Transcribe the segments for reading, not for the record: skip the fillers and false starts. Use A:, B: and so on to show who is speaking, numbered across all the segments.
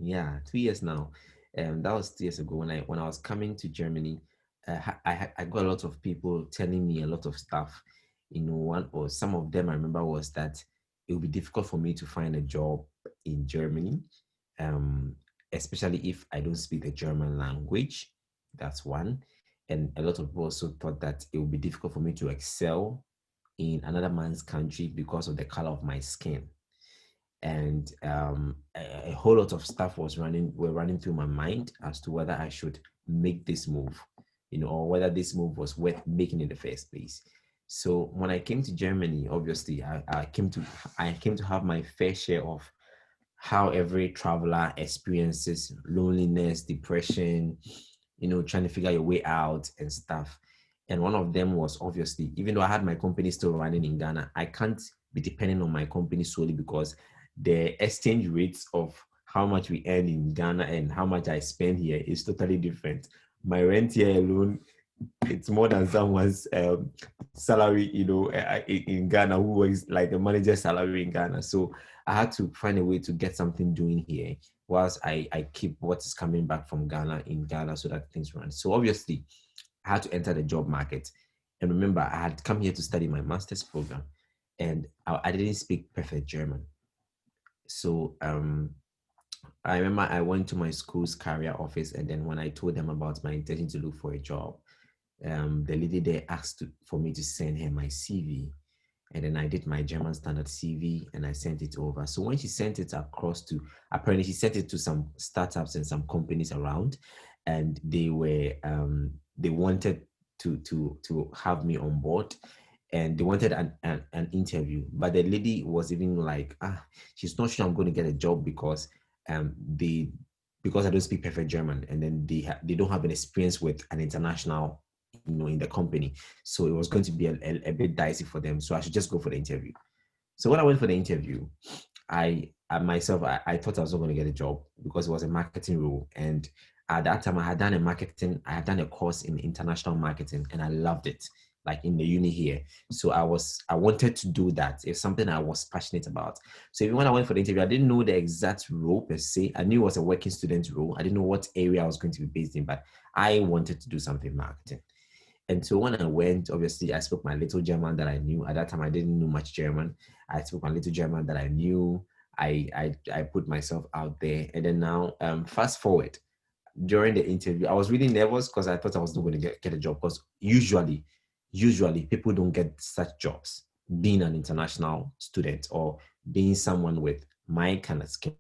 A: Yeah, 2 years now. That was 2 years ago when I was coming to Germany. I got a lot of people telling me a lot of stuff. One or some of them I remember was that it would be difficult for me to find a job in Germany, um, especially if I don't speak the German language. That's one. And a lot of people also thought that it would be difficult for me to excel in another man's country because of the color of my skin. And a whole lot of stuff were running through my mind as to whether I should make this move, or whether this move was worth making in the first place. So when I came to Germany, obviously I came to have my fair share of how every traveler experiences loneliness, depression, trying to figure your way out and stuff. And one of them was, obviously, even though I had my company still running in Ghana, I can't be depending on my company solely because the exchange rates of how much we earn in Ghana and how much I spend here is totally different. My rent here alone, it's more than someone's salary, in Ghana, who was like a manager's salary in Ghana. So I had to find a way to get something doing here whilst I keep what is coming back from Ghana in Ghana so that things run. So obviously, I had to enter the job market. And remember, I had come here to study my master's program and I didn't speak perfect German. So I remember I went to my school's career office, and then when I told them about my intention to look for a job, the lady there asked for me to send her my CV. And then I did my German standard CV and I sent it over. So when she sent it across to, apparently she sent it to some startups and some companies around, and they wanted to have me on board, and they wanted an interview. But the lady was even like, she's not sure I'm going to get a job because they because I don't speak perfect German, and then they don't have an experience with an international, in the company. So it was going to be a bit dicey for them. So I should just go for the interview. So when I went for the interview, I thought I was not going to get a job because it was a marketing role. And at that time, I had done a course in international marketing, and I loved it, like in the uni here. So I wanted to do that. It's something I was passionate about. So even when I went for the interview, I didn't know the exact role per se. I knew it was a working student role. I didn't know what area I was going to be based in, but I wanted to do something marketing. And so when I went, obviously, I spoke my little German that I knew. At that time, I didn't know much German. I spoke my little German that I knew. I put myself out there. And then now, fast forward, during the interview, I was really nervous because I thought I was not going to get a job because usually people don't get such jobs being an international student or being someone with my kind of skill.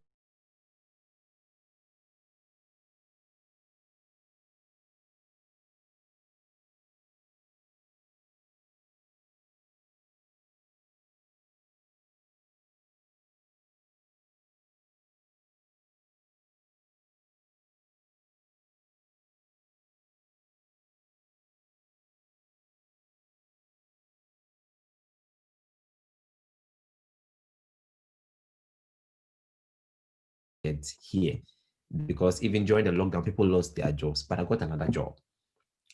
A: Here because even during the lockdown, people lost their jobs, but I got another job,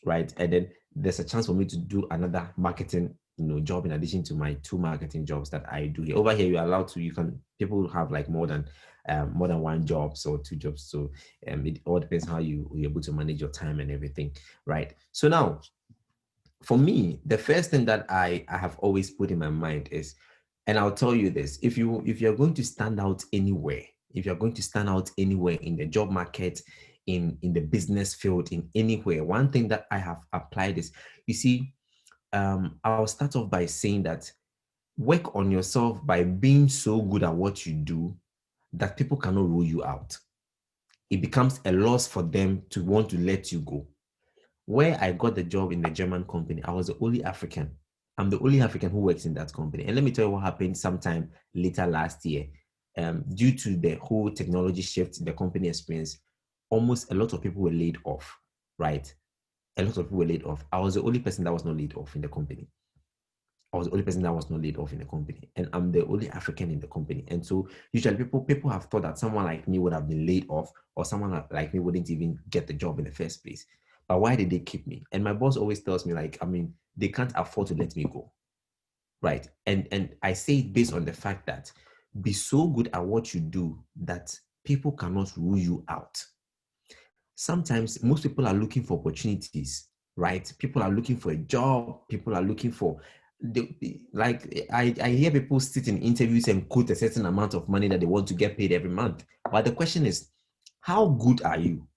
A: right? And then there's a chance for me to do another marketing, job in addition to my two marketing jobs that I do here. Over here, you're allowed to, people have like more than one job, so two jobs. So it all depends how you're able to manage your time and everything, right? So now, for me, the first thing that I have always put in my mind is, and I'll tell you this, if you're going to stand out anywhere, if you're going to stand out anywhere in the job market, in the business field, in anywhere, one thing that I have applied is, you see, I'll start off by saying that work on yourself by being so good at what you do that people cannot rule you out. It becomes a loss for them to want to let you go. Where I got the job in the German company, I was the only African. I'm the only African who works in that company. And let me tell you what happened sometime later last year. Due to the whole technology shift the company experienced, almost a lot of people were laid off, right? A lot of people were laid off. I was the only person that was not laid off in the company. I was the only person that was not laid off in the company, and I'm the only African in the company. And so usually people have thought that someone like me would have been laid off, or someone like me wouldn't even get the job in the first place. But why did they keep me? And my boss always tells me, like, I mean, they can't afford to let me go, right? And I say it based on the fact that be so good at what you do that people cannot rule you out. Sometimes most people are looking for opportunities, right? People are looking for a job. People are looking for, like I hear people sit in interviews and quote a certain amount of money that they want to get paid every month. But the question is, how good are you?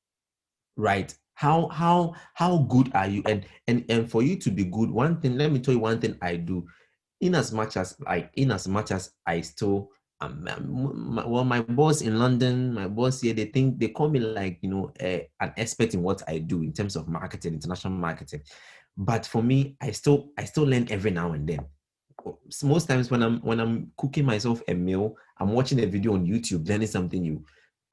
A: Right? How good are you? And for you to be good, one thing, let me tell you one thing I do. In as much as I still well, my boss in London, my boss here, they call me like, an expert in what I do in terms of marketing, international marketing. But for me, I still learn every now and then. So most times when I'm cooking myself a meal, I'm watching a video on YouTube, learning something new.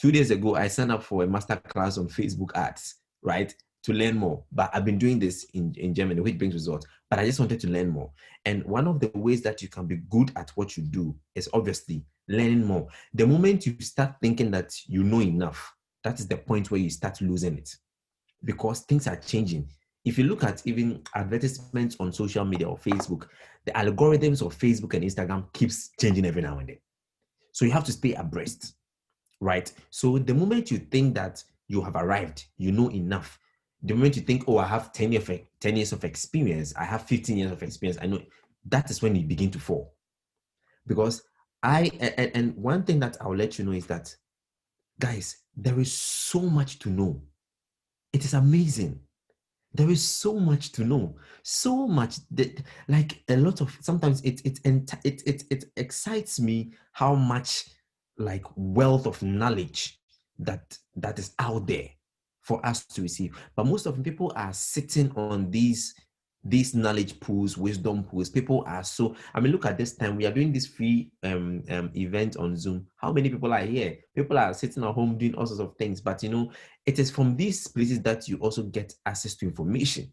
A: 2 days ago, I signed up for a master class on Facebook ads, right? To learn more. But I've been doing this in Germany, which brings results. But I just wanted to learn more. And one of the ways that you can be good at what you do is obviously learning more. The moment you start thinking that you know enough, that is the point where you start losing it, because things are changing. If you look at even advertisements on social media or Facebook, the algorithms of Facebook and Instagram keeps changing every now and then. So you have to stay abreast, right? So the moment you think that you have arrived, you know enough, the moment you think, oh, I have 10 years of experience, I have 15 years of experience, I know, that is when you begin to fall. Because and one thing that I'll let you know is that, guys, there is so much to know. It is amazing. There is so much to know, so much that, like, a lot of, sometimes it excites me how much, like, wealth of knowledge that is out there for us to receive. But most of the people are sitting on these knowledge pools, wisdom pools. People are so, I mean, look at this time, we are doing this free event on Zoom. How many people are here? People are sitting at home doing all sorts of things, but it is from these places that you also get access to information,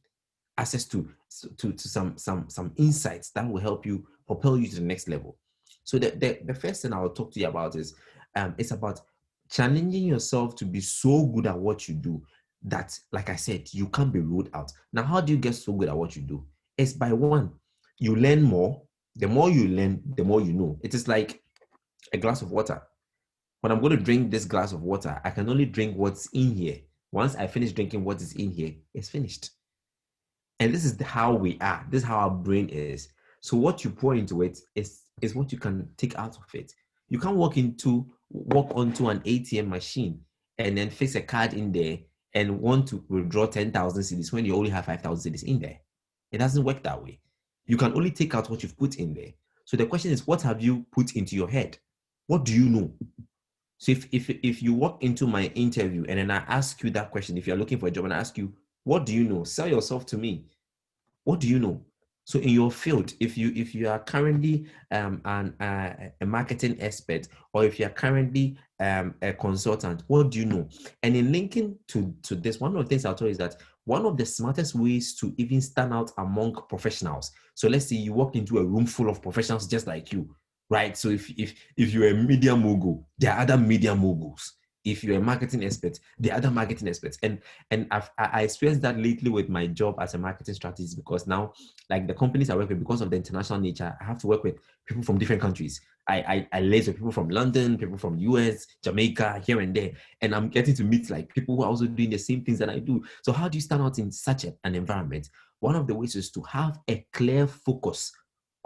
A: access to some insights that will help you propel you to the next level. So the first thing I will talk to you about is, it's about challenging yourself to be so good at what you do that, like I said, you can't be ruled out. Now, how do you get so good at what you do? It's by, one, you learn more. The more you learn, the more you know. It is like a glass of water. When I'm going to drink this glass of water, I can only drink what's in here. Once I finish drinking what is in here, it's finished. And this is how we are. This is how our brain is. So what you pour into it is what you can take out of it. You can't walk onto an ATM machine and then fix a card in there and want to withdraw 10,000 cedis when you only have 5,000 cedis in there. It doesn't work that way. You can only take out what you've put in there. So the question is, what have you put into your head? What do you know? So if you walk into my interview and then I ask you that question, if you're looking for a job and I ask you, what do you know? Sell yourself to me. What do you know? So in your field, if you are currently a marketing expert, or if you are currently a consultant, what do you know? And in linking to this, one of the things I'll tell you is that one of the smartest ways to even stand out among professionals. So let's say you walk into a room full of professionals just like you, right? So if you're a media mogul, there are other media moguls. If you're a marketing expert, the other marketing experts. And I experienced that lately with my job as a marketing strategist, because now, like, the companies I work with, because of the international nature, I have to work with people from different countries. I liaise with people from London, people from US, Jamaica, here and there. And I'm getting to meet, like, people who are also doing the same things that I do. So how do you stand out in such an environment? One of the ways is to have a clear focus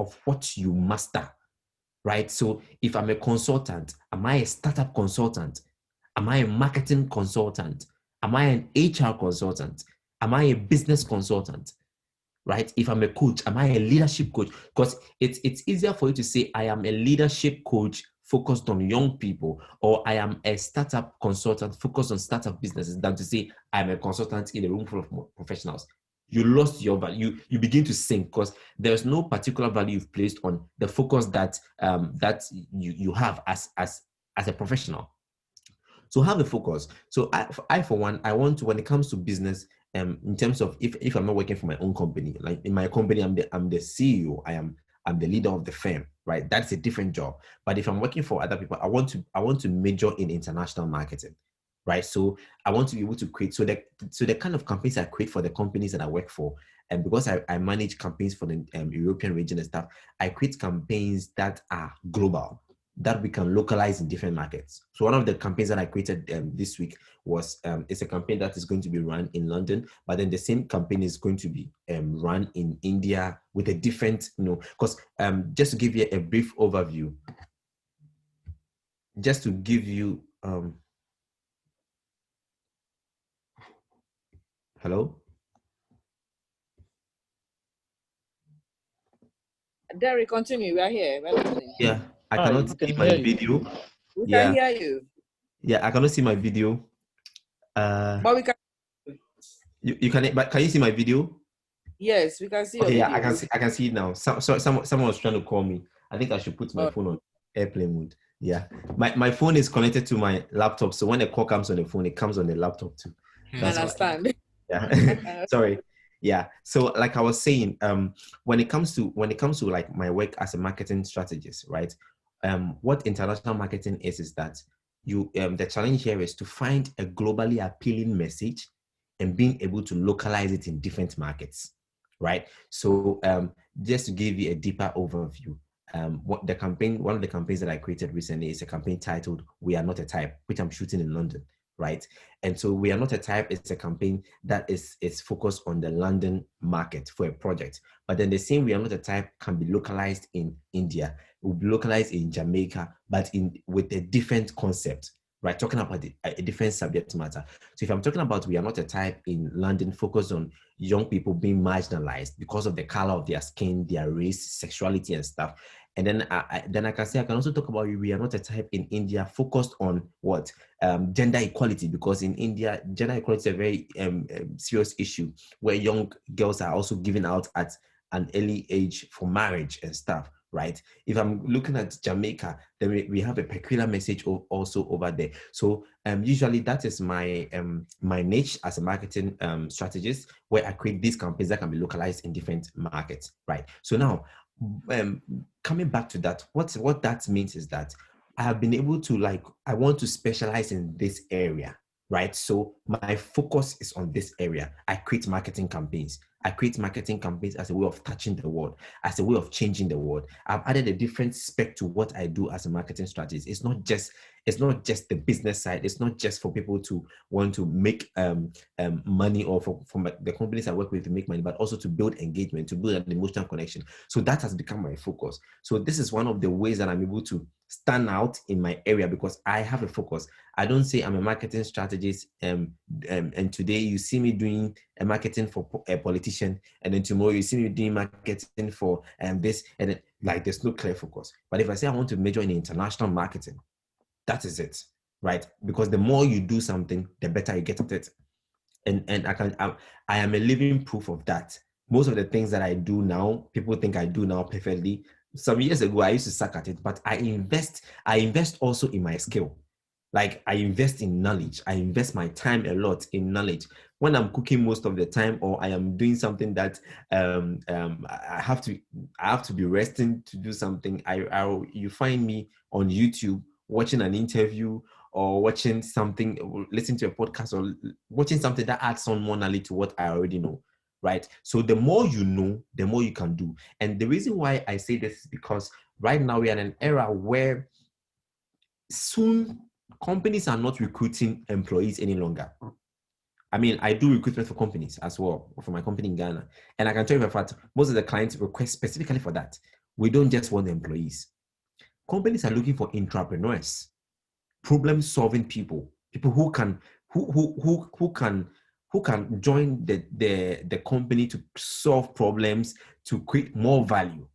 A: of what you master, right? So if I'm a consultant, am I a startup consultant? Am I a marketing consultant? Am I an HR consultant? Am I a business consultant? Right? If I'm a coach, am I a leadership coach? Because it's easier for you to say, I am a leadership coach focused on young people, or I am a startup consultant focused on startup businesses, than to say I'm a consultant in a room full of professionals. You lost your value. You begin to sink, because there's no particular value you've placed on the focus that you have as a professional. So have a focus. So I for one, I want to, when it comes to business, in terms of, if I'm not working for my own company, like in my company, I'm the CEO, I'm the leader of the firm, right? That's a different job. But if I'm working for other people, I want to major in international marketing, right? So I want to be able to create, so the kind of campaigns I create for the companies that I work for, and because I manage campaigns for the European region and stuff, I create campaigns that are global. that we can localize in different markets. So one of the campaigns that I created this week was it's a campaign that is going to be run in London, but then the same campaign is going to be run in India with a different, because just to give you a brief overview, just to give you hello?
B: Derrick, continue. We are here. We're listening.
A: Yeah, I cannot see my video.
B: We can hear you.
A: Yeah, I cannot see my video.
B: But we can.
A: You can, but can you see my video?
B: Yes, we can see
A: Okay,
B: your
A: yeah,
B: video.
A: I can see it now. Someone was trying to call me. I think I should put my phone on airplane mode. Yeah, my phone is connected to my laptop, so when a call comes on the phone, it comes on the laptop too.
B: That's understand.
A: Yeah, sorry. Yeah, so like I was saying, when it comes to like my work as a marketing strategist, right? What international marketing is that you the challenge here is to find a globally appealing message and being able to localize it in different markets, right? So just to give you a deeper overview, one of the campaigns that I created recently is a campaign titled "We Are Not a Type," which I'm shooting in London, right? And so "We Are Not a Type" is a campaign that is focused on the London market for a project. But then the same "We Are Not a Type" can be localized in India, it will be localized in Jamaica, but with a different concept, right? Talking about a different subject matter. So if I'm talking about "We Are Not a Type" in London, focused on young people being marginalized because of the color of their skin, their race, sexuality, and stuff. And then I can say I can also talk about "We Are Not a Type" in India, focused on what gender equality, because in India, gender equality is a very serious issue where young girls are also given out at an early age for marriage and stuff. Right. If I'm looking at Jamaica, then we have a peculiar message also over there. So usually that is my my niche as a marketing strategist, where I create these campaigns that can be localized in different markets. Right. So now, coming back to that, what that means is that I have been able to I want to specialize in this area. Right. So my focus is on this area. I create marketing campaigns. I create marketing campaigns as a way of touching the world, as a way of changing the world. I've added a different spec to what I do as a marketing strategist. It's not just the business side. It's not just for people to want to make money, or for the companies I work with to make money, but also to build engagement, to build an emotional connection. So that has become my focus. So this is one of the ways that I'm able to stand out in my area, because I have a focus. I don't say I'm a marketing strategist and today you see me doing a marketing for a politician, and then tomorrow you see me doing marketing for this, and then, there's no clear focus. But if I say I want to major in international marketing, that is it, right? Because the more you do something, the better you get at it. And I am a living proof of that. Most of the things that I do now, people think I do now perfectly. Some years ago, I used to suck at it, but I invest also in my skill. Like, I invest in knowledge. I invest my time a lot in knowledge. When I'm cooking most of the time, or I am doing something that I have to be resting to do something, you find me on YouTube watching an interview, or watching something, listening to a podcast, or watching something that adds on more knowledge to what I already know, right? So the more you know, the more you can do. And the reason why I say this is because right now we are in an era where soon companies are not recruiting employees any longer. I mean, I do recruitment for companies as well, for my company in Ghana. And I can tell you for a fact, most of the clients request specifically for that. We don't just want employees. Companies are looking for entrepreneurs, problem-solving people who can join the company to solve problems, to create more value.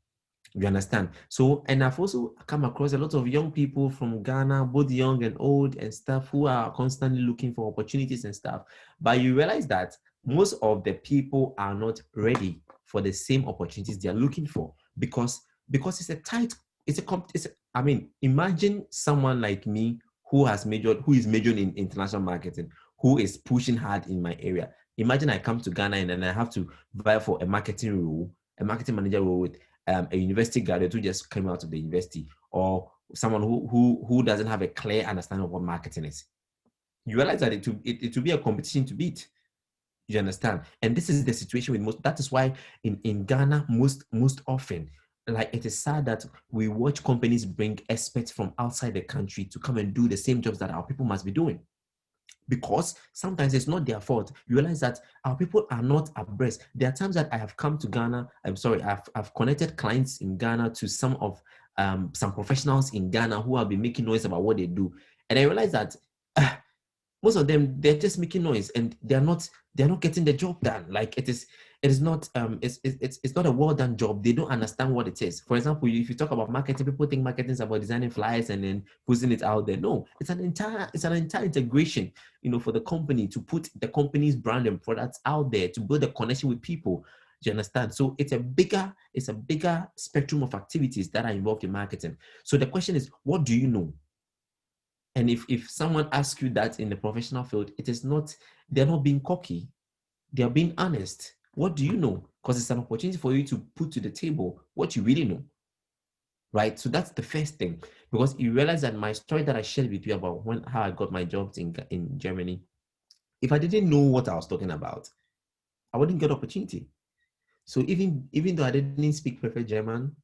A: You understand? So, and I've also come across a lot of young people from Ghana, both young and old and stuff, who are constantly looking for opportunities and stuff. But you realize that most of the people are not ready for the same opportunities they are looking for, because it's a tight, I mean, imagine someone like me who is majoring in international marketing, who is pushing hard in my area. Imagine I come to Ghana and then I have to vie for a marketing role, a marketing manager role with a university graduate who just came out of the university, or someone who doesn't have a clear understanding of what marketing is. You realize that it will be a competition to beat. You understand? And this is the situation with most. That is why in Ghana, most often, like it is sad that we watch companies bring experts from outside the country to come and do the same jobs that our people must be doing, because sometimes it's not their fault. You realize that our people are not abreast. There are times that I have come to Ghana. I'm sorry, I've connected clients in Ghana to some professionals in Ghana who have been making noise about what they do, and I realize that most of them, they're just making noise and they're not getting the job done. Like it is not it's not a well done job. They don't understand what it is. For example, if you talk about marketing, people think marketing is about designing flyers and then posting it out there. No, it's an entire integration, for the company to put the company's brand and products out there, to build a connection with people. Do you understand? So it's a bigger spectrum of activities that are involved in marketing. So the question is, what do you know? And if someone asks you that in the professional field, they're not being cocky, they're being honest. What do you know? Because it's an opportunity for you to put to the table what you really know. Right. So that's the first thing. Because you realize that my story that I shared with you about how I got my jobs in Germany, if I didn't know what I was talking about, I wouldn't get opportunity. So even though I didn't speak perfect German,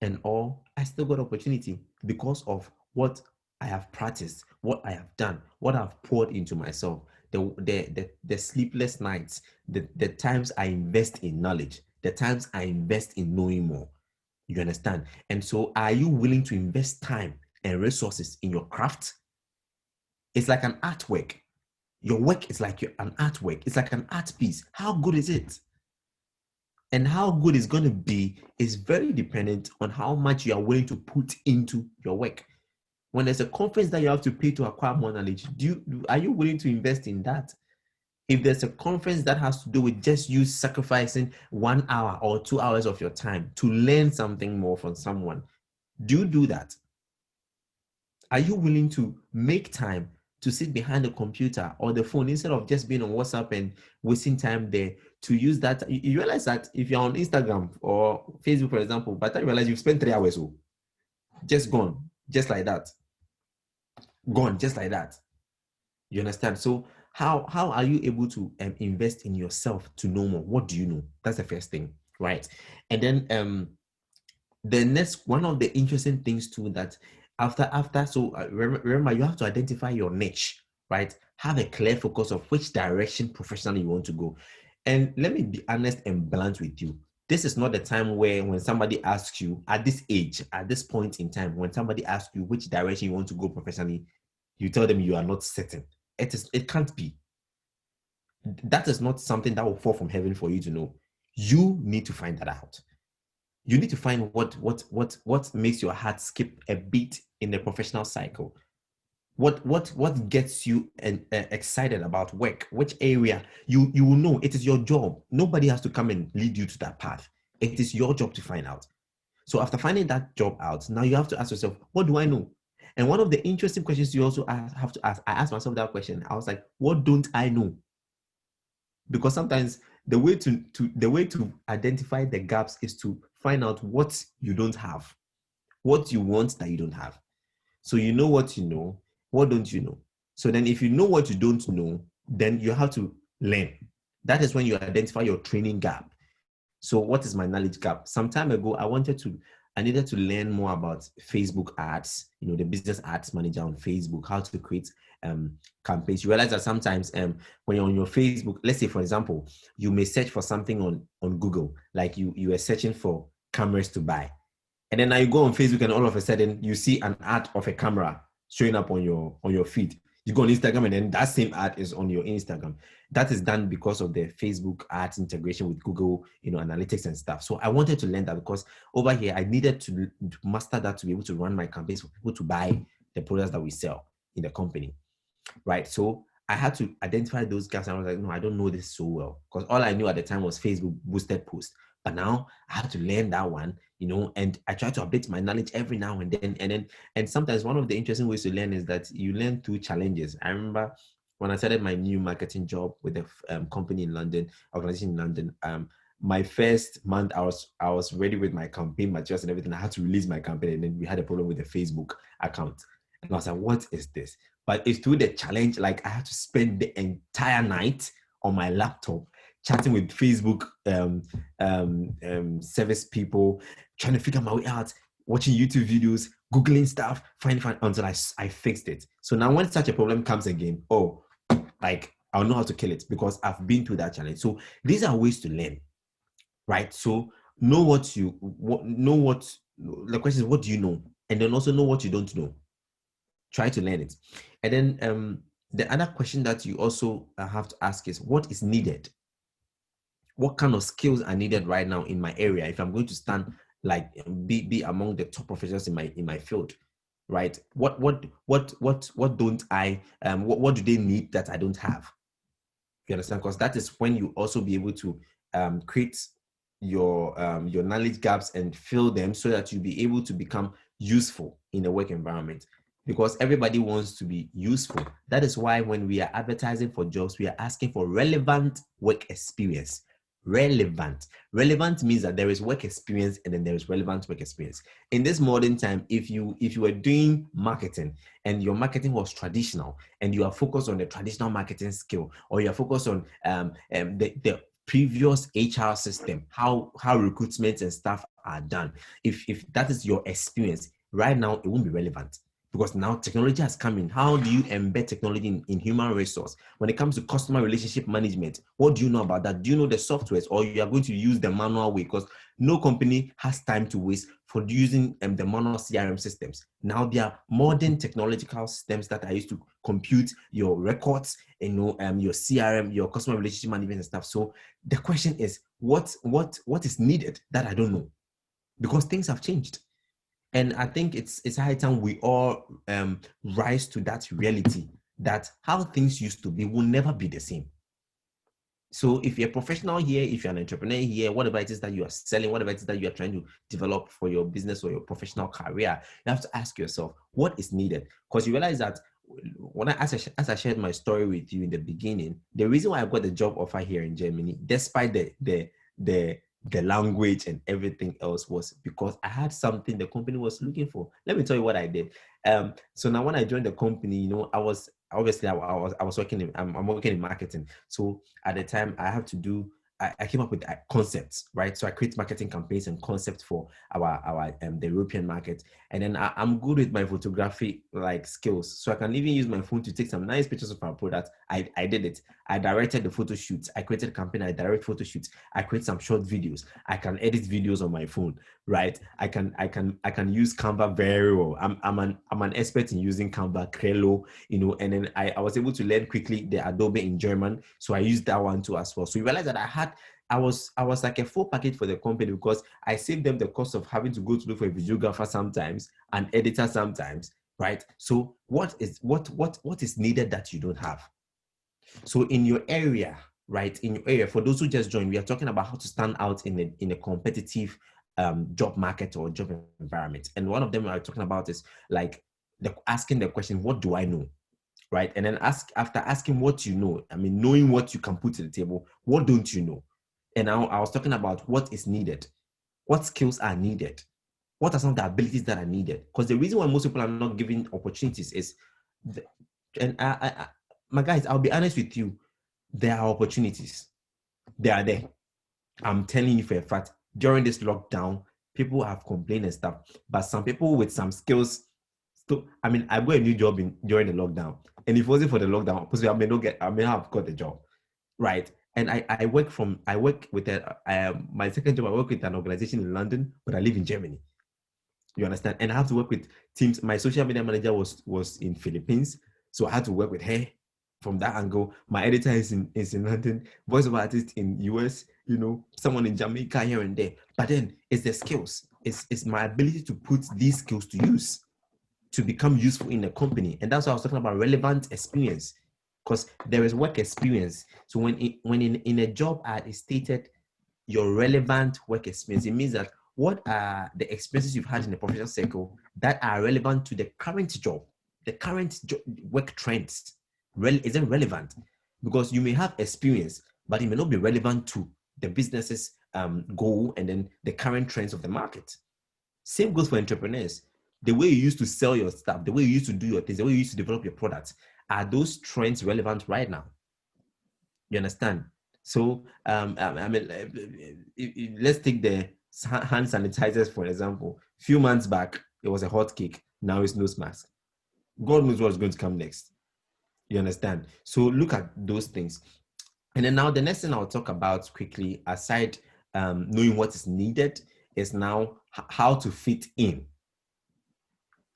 A: and all, I still got opportunity because of what I have practiced, what I have done, what I've poured into myself, the sleepless nights, the times I invest in knowledge, the times I invest in knowing more. You understand? And so, are you willing to invest time and resources in your craft? It's like an artwork. Your work is like an artwork. It's like an art piece. How good is it? And how good it's going to be is very dependent on how much you are willing to put into your work. When there's a conference that you have to pay to acquire more knowledge, are you willing to invest in that? If there's a conference that has to do with just you sacrificing 1 hour or 2 hours of your time to learn something more from someone, do you do that? Are you willing to make time to sit behind the computer or the phone instead of just being on WhatsApp and wasting time there, to use that? You realize that if you're on Instagram or Facebook, for example, by the time you realize you've spent 3 hours, just gone, just like that, gone, just like that. You understand? So how are you able to invest in yourself to know more? What do you know? That's the first thing, right? And then the next one of the interesting things too, that after so remember, you have to identify your niche, right? Have a clear focus of which direction professionally you want to go. And let me be honest and blunt with you, this is not the time where when somebody asks you at this age, at this point in time, when somebody asks you which direction you want to go professionally, you tell them you are not certain. It can't be. That is not something that will fall from heaven for you to know. You need to find that out. You need to find what makes your heart skip a beat in the professional cycle. What gets you excited about work? Which area you will know? It is your job. Nobody has to come and lead you to that path. It is your job to find out. So after finding that job out, now you have to ask yourself, what do I know? And one of the interesting questions you also have to ask, I asked myself that question. I was like, what don't I know? Because sometimes the way to identify the gaps is to find out what you don't have, what you want that you don't have. So you know what you know, what don't you know? So then if you know what you don't know, then you have to learn. That is when you identify your training gap. So what is my knowledge gap? Some time ago, I needed to learn more about Facebook ads, the business ads manager on Facebook, how to create campaigns. You realize that sometimes when you're on your Facebook, let's say, for example, you may search for something on Google, like you are searching for cameras to buy. And then now you go on Facebook and all of a sudden you see an ad of a camera showing up on your feed. You go on Instagram and then that same ad is on your Instagram. That is done because of the Facebook ads integration with Google, analytics and stuff. So I wanted to learn that because over here I needed to master that to be able to run my campaigns for people to buy the products that we sell in the company, right? So I had to identify those gaps. And I was like, no, I don't know this so well, because all I knew at the time was Facebook boosted post. But now I had to learn that one, and I try to update my knowledge every now and then. And sometimes one of the interesting ways to learn is that you learn through challenges. I remember when I started my new marketing job with a company in London, organization in London. My first month, I was ready with my campaign materials and everything. I had to release my campaign, and then we had a problem with the Facebook account. And I was like, what is this? But it's through the challenge, like I had to spend the entire night on my laptop chatting with Facebook service people, trying to figure my way out, watching YouTube videos, Googling stuff, finding until I fixed it. So now when such a problem comes again, like I'll know how to kill it because I've been through that challenge. So these are ways to learn, right? So know what the question is, what do you know? And then also know what you don't know. Try to learn it. And then the other question that you also have to ask is, what is needed? What kind of skills are needed right now in my area if I'm going to stand like be among the top professionals in my field, right? What don't I what do they need that I don't have? You understand? Because that is when you also be able to create your knowledge gaps and fill them so that you'll be able to become useful in a work environment. Because everybody wants to be useful. That is why when we are advertising for jobs, we are asking for relevant work experience. Relevant means that there is work experience and then there is relevant work experience. In this modern time, if you were doing marketing and your marketing was traditional and you are focused on the traditional marketing skill, or you are focused on the previous HR system, how recruitment and stuff are done, if that is your experience right now, it won't be relevant. Because now technology has come in. How do you embed technology in human resource? When it comes to customer relationship management, what do you know about that? Do you know the softwares, or you are going to use the manual way? Because no company has time to waste for using the manual CRM systems. Now there are modern technological systems that are used to compute your records, your CRM, your customer relationship management and stuff. So the question is, what is needed that I don't know? Because things have changed. And I think it's high time we all rise to that reality that how things used to be will never be the same. So if you're a professional here, if you're an entrepreneur here, whatever it is that you are selling, whatever it is that you are trying to develop for your business or your professional career, you have to ask yourself what is needed. Because you realize that when as I shared my story with you in the beginning, the reason why I got the job offer here in Germany, despite the language and everything else, was because I had something the company was looking for. Let me tell you what I did. So now when I joined the company, I was obviously I was working in I'm working in marketing. So at the time I have to do I came up with concepts, right? So I create marketing campaigns and concepts for our the European market, and then I'm good with my photography like skills, so I can even use my phone to take some nice pictures of our product. I did it. I directed the photo shoots. I created a campaign. I direct photo shoots. I create some short videos. I can edit videos on my phone, right? I can use Canva very well. I'm an expert in using Canva, Trello, and then I was able to learn quickly the Adobe in German. So I used that one too as well. So you realize that I was like a full package for the company because I saved them the cost of having to go to look for a videographer sometimes, an editor sometimes, right? So what is needed that you don't have? So in your area, right? In your area, for those who just joined, we are talking about how to stand out in a competitive job market or job environment. And one of them we are talking about is like asking the question, what do I know? Right? And then after asking what you know, I mean, knowing what you can put to the table, what don't you know? And now I was talking about what is needed, what skills are needed, what are some of the abilities that are needed. Because the reason why most people are not given opportunities is, and my guys, I'll be honest with you, there are opportunities. They are there. I'm telling you for a fact, during this lockdown, people have complained and stuff, but some people with some skills. So, I mean, I got a new job during the lockdown, and if it wasn't for the lockdown, possibly I may have got the job, right? And I work with my second job. I work with an organization in London, but I live in Germany. You understand? And I have to work with teams. My social media manager was in Philippines, so I had to work with her from that angle. My editor is in London, voiceover artist in US, someone in Jamaica here and there. But then it's the skills. It's my ability to put these skills to use to become useful in a company. And that's why I was talking about relevant experience, because there is work experience. So when in a job ad is stated your relevant work experience, it means that what are the experiences you've had in the professional circle that are relevant to the current job, the current work trends. Isn't relevant because you may have experience, but it may not be relevant to the business's goal and then the current trends of the market. Same goes for entrepreneurs. The way you used to sell your stuff, the way you used to do your things, the way you used to develop your products, are those trends relevant right now? You understand? So, I mean, let's take hand sanitizers, for example. Few months back, it was a hot cake. Now it's nose mask. God knows what's going to come next. You understand? So look at those things. And then now the next thing I'll talk about quickly, aside knowing what is needed, is now how to fit in.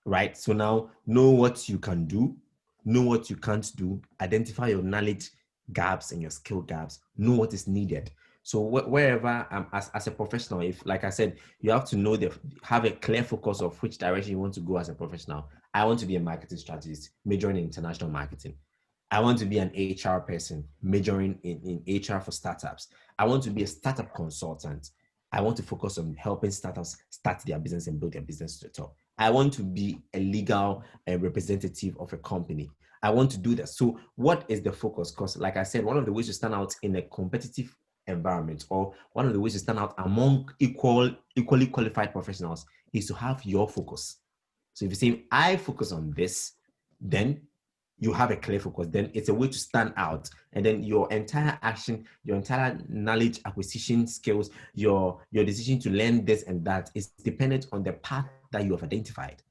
A: Right? So now know what you can do, know what you can't do, identify your knowledge gaps and your skill gaps, know what is needed. So wherever as a professional, if like I said, you have to know have a clear focus of which direction you want to go as a professional. I want to be a marketing strategist, majoring in international marketing. I want to be an HR person, majoring in HR for startups. I want to be a startup consultant. I want to focus on helping startups start their business and build their business to the top. I want to be a legal representative of a company. I want to do that. So what is the focus? Because like I said, one of the ways to stand out in a competitive environment, or one of the ways to stand out among equally qualified professionals, is to have your focus. So if you say, I focus on this, then you have a clear focus. Then it's a way to stand out. And then your entire action, your entire knowledge acquisition skills, your decision to learn this and that is dependent on the path that you have identified.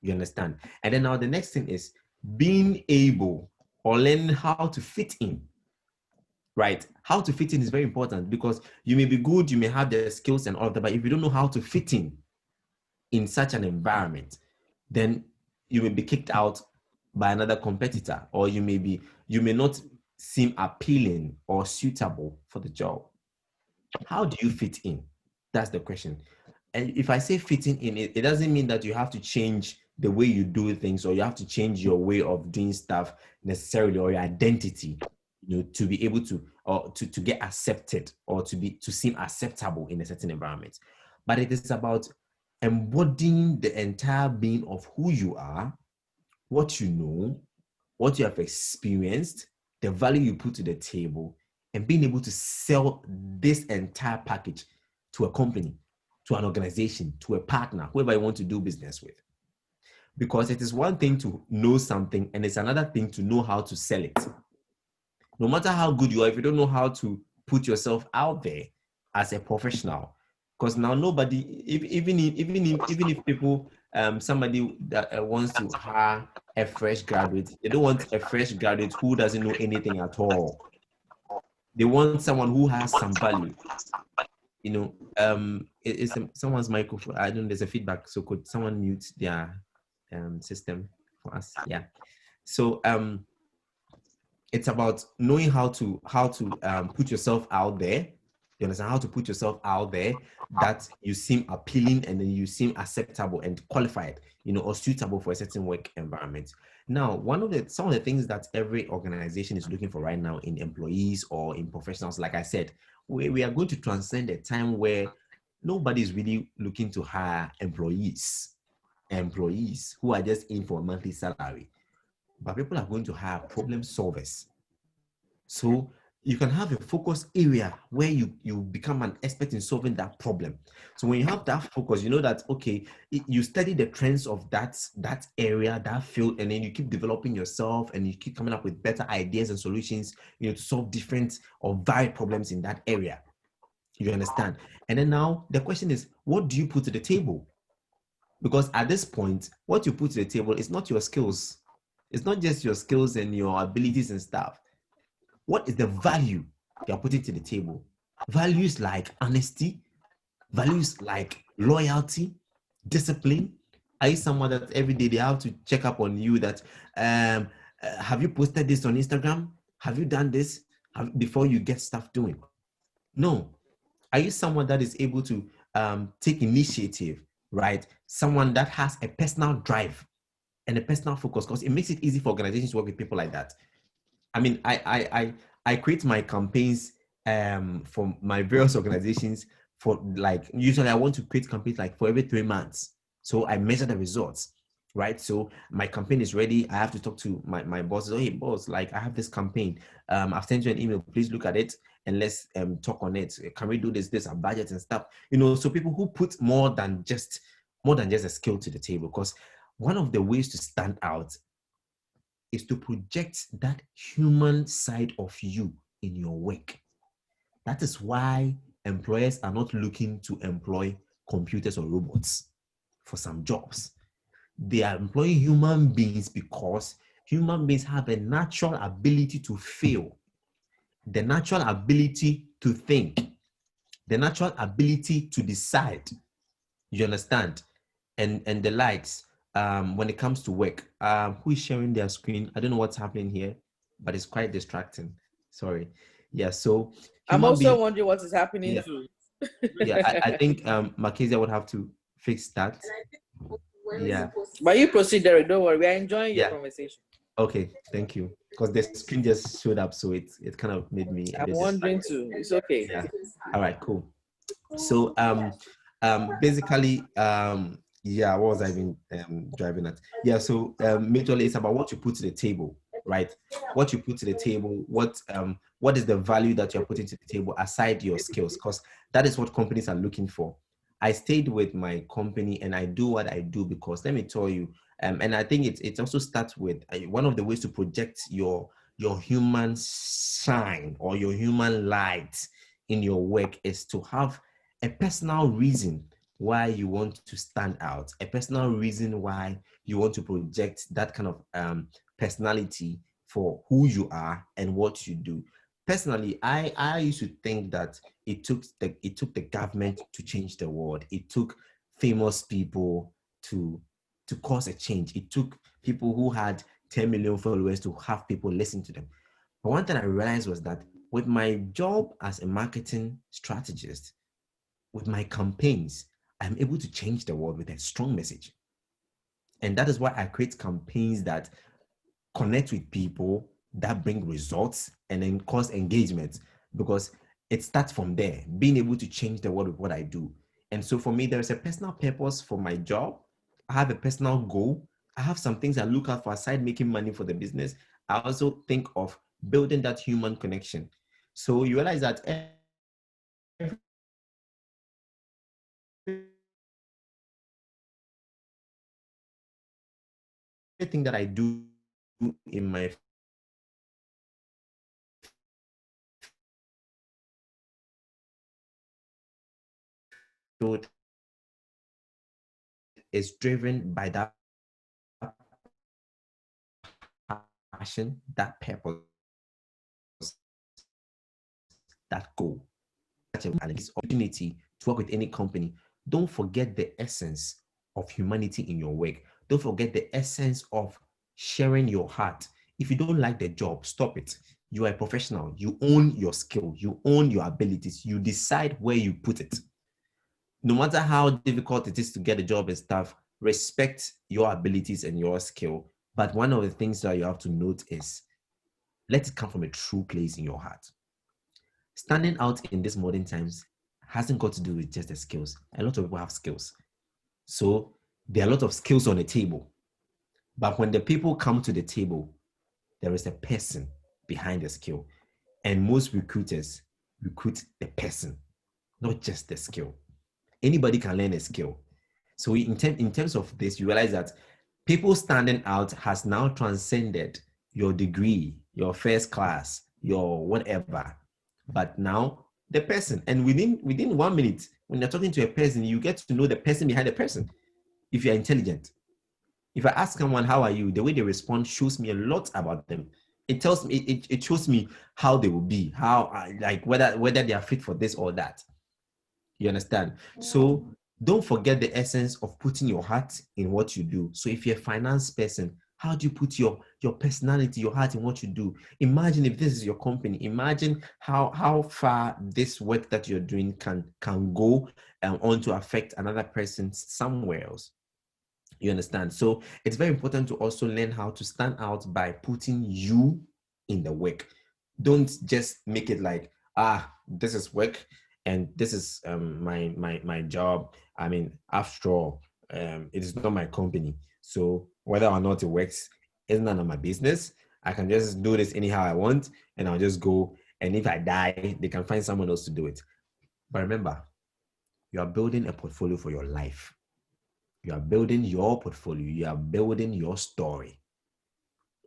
A: You understand? And then now the next thing is being able or learning how to fit in. Right? How to fit in is very important, because you may be good, you may have the skills and all of that, but if you don't know how to fit in such an environment, then you may be kicked out by another competitor, or you may not seem appealing or suitable for the job. How do you fit in? That's the question. And if I say fitting in, it doesn't mean that you have to change the way you do things, or you have to change your way of doing stuff necessarily, or your identity, to be able to, or to get accepted, or to seem acceptable in a certain environment. But it is about embodying the entire being of who you are, what you know, what you have experienced, the value you put to the table, and being able to sell this entire package to a company, to an organization, to a partner, whoever you want to do business with. Because it is one thing to know something, and it's another thing to know how to sell it. No matter how good you are, if you don't know how to put yourself out there as a professional, because now nobody, even if people, somebody that wants to hire a fresh graduate, they don't want a fresh graduate who doesn't know anything at all. They want someone who has some value. It's someone's microphone. I don't know, there's a feedback. So could someone mute their system for us? Yeah. So it's about knowing how to put yourself out there. You understand? How to put yourself out there that you seem appealing, and then you seem acceptable and qualified, or suitable for a certain work environment. Now, some of the things that every organization is looking for right now in employees or in professionals, like I said, we are going to transcend a time where nobody is really looking to hire employees who are just in for a monthly salary, but people are going to hire problem solvers. So you can have a focus area where you become an expert in solving that problem. So when you have that focus, you know that, okay, you study the trends of that area, that field, and then you keep developing yourself, and you keep coming up with better ideas and solutions, to solve different or varied problems in that area. You understand? And then now the question is, what do you put to the table? Because at this point, what you put to the table is not your skills. It's not just your skills and your abilities and stuff. What is the value you're putting to the table? Values like honesty, values like loyalty, discipline. Are you someone that every day they have to check up on you that, have you posted this on Instagram? Have you done this before you get stuff doing? No. Are you someone that is able to take initiative, right? Someone that has a personal drive and a personal focus, because it makes it easy for organizations to work with people like that. I mean, I create my campaigns for my various organizations, for like, usually I want to create campaigns like for every 3 months. So I measure the results, right? So my campaign is ready. I have to talk to my bosses. Oh, hey boss, like I have this campaign. I've sent you an email. Please look at it and let's talk on it. Can we do this, our budget and stuff? So people who put more than just a skill to the table, because one of the ways to stand out is to project that human side of you in your work. That is why employers are not looking to employ computers or robots for some jobs. They are employing human beings because human beings have a natural ability to fail, the natural ability to think, the natural ability to decide. You understand? And the likes. When it comes to work, who is sharing their screen? I don't know what's happening here, but it's quite distracting. Sorry. Yeah. So
B: I'm
A: human
B: also
A: beings.
B: wondering what is happening
A: Yeah.
B: too.
A: Yeah. I think Markezia would have to fix that. Yeah.
B: But you proceed, Derrick. Don't worry. We are enjoying your
A: Yeah.
B: conversation.
A: Okay. Thank you. Because the screen just showed up, so it kind of made me a
B: I'm
A: bit
B: wondering
A: distracted.
B: too. It's okay.
A: Yeah. All right. Cool. So basically yeah, what was I even driving at? Yeah, so majorly it's about what you put to the table, right? What you put to the table, what is the value that you're putting to the table aside your skills, because that is what companies are looking for. I stayed with my company and I do what I do because let me tell you, and I think it also starts with one of the ways to project your human shine or your human light in your work is to have a personal reason why you want to stand out, a personal reason why you want to project that kind of personality for who you are and what you do. Personally, I used to think that it took the government to change the world. It took famous people to cause a change. It took people who had 10 million followers to have people listen to them. But one thing I realized was that with my job as a marketing strategist, with my campaigns, I'm able to change the world with a strong message. And that is why I create campaigns that connect with people, that bring results, and then cause engagement, because it starts from there, being able to change the world with what I do. And so for me, there's a personal purpose for my job. I have a personal goal. I have some things I look out for aside making money for the business. I also think of building that human connection. So you realize that everything that I do in my field is driven by that passion, that purpose, that goal. And this opportunity to work with any company, don't forget the essence of humanity in your work. Don't forget the essence of sharing your heart. If you don't like the job, stop it. You are a professional. You own your skill. You own your abilities. You decide where you put it. No matter how difficult it is to get a job and stuff, respect your abilities and your skill. But one of the things that you have to note is let it come from a true place in your heart. Standing out in these modern times hasn't got to do with just the skills. A lot of people have skills. So there are a lot of skills on the table. But when the people come to the table, there is a person behind the skill. And most recruiters recruit the person, not just the skill. Anybody can learn a skill. So in terms of this, you realize that people standing out has now transcended your degree, your first class, your whatever. But now the person, and within 1 minute, when you're talking to a person, you get to know the person behind the person. If you're intelligent, if I ask someone how are you, the way they respond shows me a lot about them. It tells me it shows me how they will be, how like whether they are fit for this or that. You understand? So don't forget the essence of putting your heart in what you do. So if you're a finance person, how do you put your personality, your heart in what you do? Imagine if this is your company. Imagine how far this work that you're doing can go on to affect another person somewhere else. You understand? So it's very important to also learn how to stand out by putting you in the work. Don't just make it like, this is work and this is my job. I mean, after all, it is not my company. So whether or not it works is none of my business. I can just do this anyhow I want and I'll just go. And if I die, they can find someone else to do it. But remember, you are building a portfolio for your life. You are building your portfolio. You are building your story.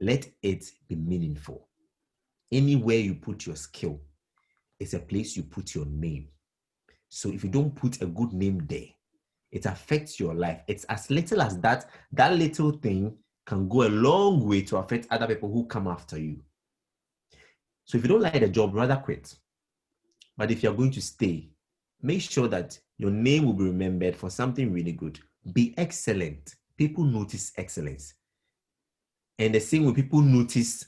A: Let it be meaningful. Anywhere you put your skill is a place you put your name. So if you don't put a good name there, it affects your life. It's as little as that. That little thing can go a long way to affect other people who come after you. So if you don't like the job, rather quit. But if you're going to stay, make sure that your name will be remembered for something really good. Be excellent. People notice excellence. And the same way people notice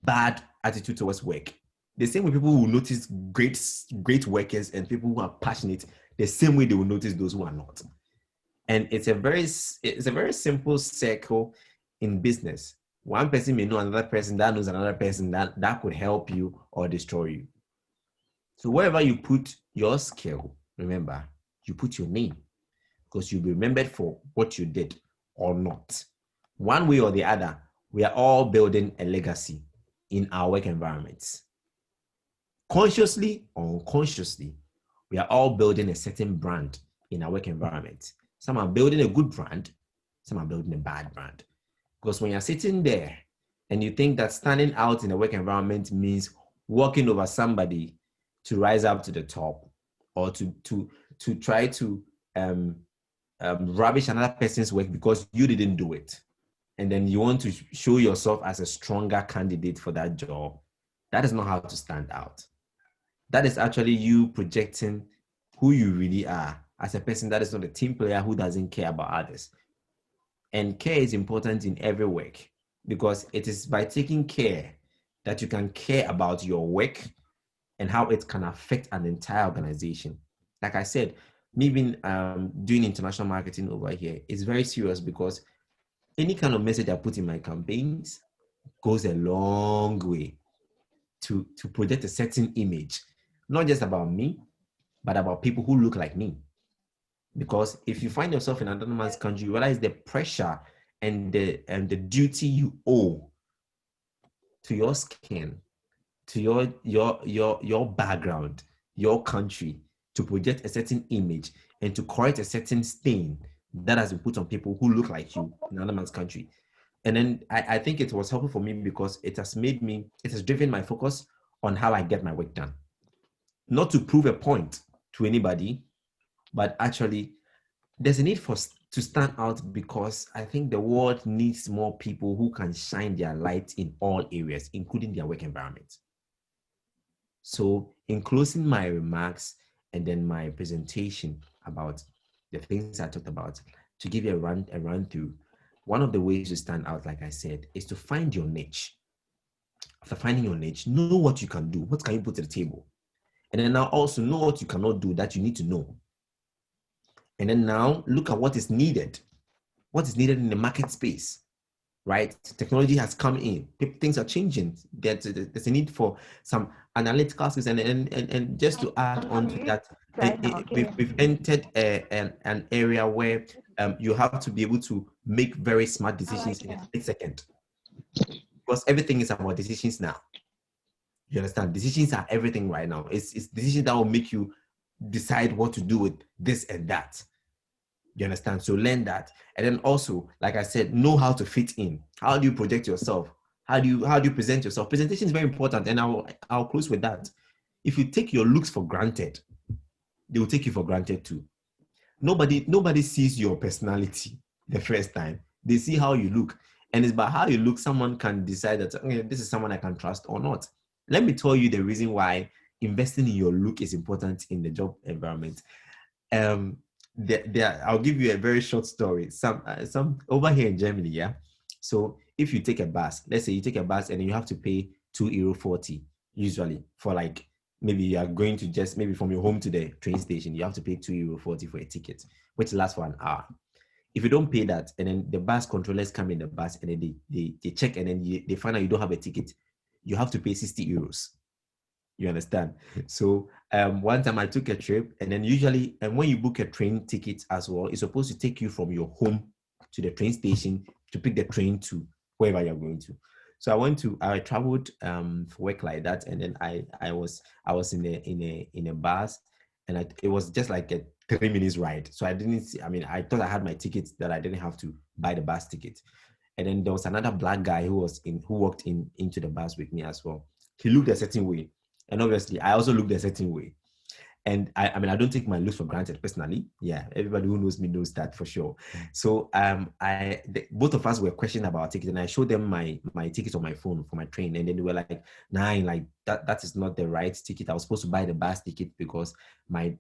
A: bad attitude towards work. The same way people will notice great workers and people who are passionate, the same way they will notice those who are not. And it's a very simple circle in business. One person may know another person that knows another person that could help you or destroy you. So wherever you put your skill, remember, you put your name, because you'll be remembered for what you did or not. One way or the other, we are all building a legacy in our work environments. Consciously or unconsciously, we are all building a certain brand in our work environment. Some are building a good brand, some are building a bad brand. Because when you're sitting there and you think that standing out in a work environment means walking over somebody to rise up to the top, or to try to rubbish another person's work because you didn't do it, and then you want to show yourself as a stronger candidate for that job, that is not how to stand out. That is actually you projecting who you really are as a person that is not a team player who doesn't care about others. And care is important in every work, because it is by taking care that you can care about your work and how it can affect an entire organization. Like I said, me being doing international marketing over here is very serious, because any kind of message I put in my campaigns goes a long way to project a certain image, not just about me, but about people who look like me. Because if you find yourself in another man's country, you realize the pressure and the duty you owe to your skin, to your background, your country, to project a certain image and to correct a certain stain that has been put on people who look like you in another man's country. And then I think it was helpful for me, because it has driven my focus on how I get my work done. Not to prove a point to anybody, but actually there's a need to stand out, because I think the world needs more people who can shine their light in all areas, including their work environment. So in closing my remarks and then my presentation about the things I talked about, to give you a run through, one of the ways to stand out, like I said, is to find your niche. After finding your niche, know what you can do. What can you put to the table? And then now also know what you cannot do that you need to know. And then now look at what is needed. What is needed in the market space, right? Technology has come in. Things are changing. There's a need for some analytical skills. And just to add on to that, we've entered an area where you have to be able to make very smart decisions in a split second. Because everything is about decisions now. You understand? Decisions are everything right now. It's decisions that will make you decide what to do with this and that. You understand? So learn that. And then also, like I said, know how to fit in. How do you project yourself? How do you present yourself? Presentation is very important. And I'll close with that. If you take your looks for granted, they will take you for granted too. Nobody sees your personality the first time. They see how you look. And it's by how you look, someone can decide that, okay, this is someone I can trust or not. Let me tell you the reason why investing in your look is important in the job environment. I'll give you a very short story. Some over here in Germany, yeah. So if you take a bus, let's say you take a bus and you have to pay €2.40 usually for, like, maybe you are going to just maybe from your home to the train station, you have to pay €2.40 for a ticket, which lasts for an hour. If you don't pay that, and then the bus controllers come in the bus and then they check, and then they find out you don't have a ticket, you have to pay €60. You understand? So one time I took a trip, and then usually, and when you book a train ticket as well, it's supposed to take you from your home to the train station to pick the train to wherever you're going to. So I traveled for work like that, and then I was in a bus, and it was just like a 3 minutes ride. So I didn't see, I thought I had my ticket, that I didn't have to buy the bus ticket. And then there was another black guy who walked into the bus with me as well. He looked a certain way. And obviously, I also looked a certain way. And I mean, I don't take my looks for granted personally. Yeah, everybody who knows me knows that for sure. So both of us were questioning about our ticket, and I showed them my ticket on my phone for my train, and then they were like, "Nah, like that is not the right ticket. I was supposed to buy the bus ticket because my